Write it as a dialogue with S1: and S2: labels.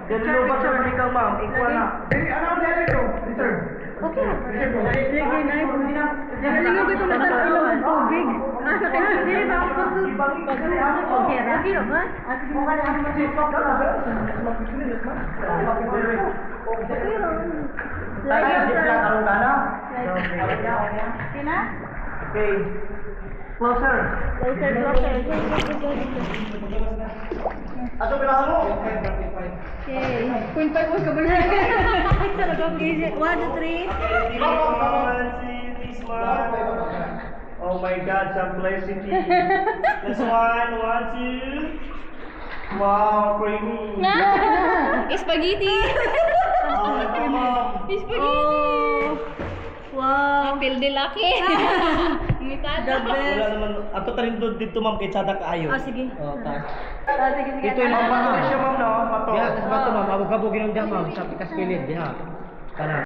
S1: Dito ba sa ikaw, ma'am? Ikaw na. Ano ang dali ko? Reserve.
S2: Okay. Lagi na yung nalingog ito na tayo ng tubig. Hindi ba ako okay, Rafi naman. At kung ano ang masipag ka.
S1: Okay. Closer. Ato pinahan mo?
S2: Okay. 0.5 mo ka ba na? Talaga, please. 1, 2, 3.
S1: Oh my God, simplicity. That's 1, 1, 2. Wow, creamy.
S2: Spaghetti.
S1: Oh, ma'am.
S2: Spaghetti. Wow. Apil de laki.
S1: Wala naman. Ato tarin doon dito, ma'am, kay Sada kaayo.
S2: Sige.
S1: Oh, ta.
S2: Sige.
S1: Ito yung mga siya, ma'am, no? Pato.
S3: Diha, sa bato ma'am, abog-abog yun diha ma'am, sa pikas kilid diha. Kana.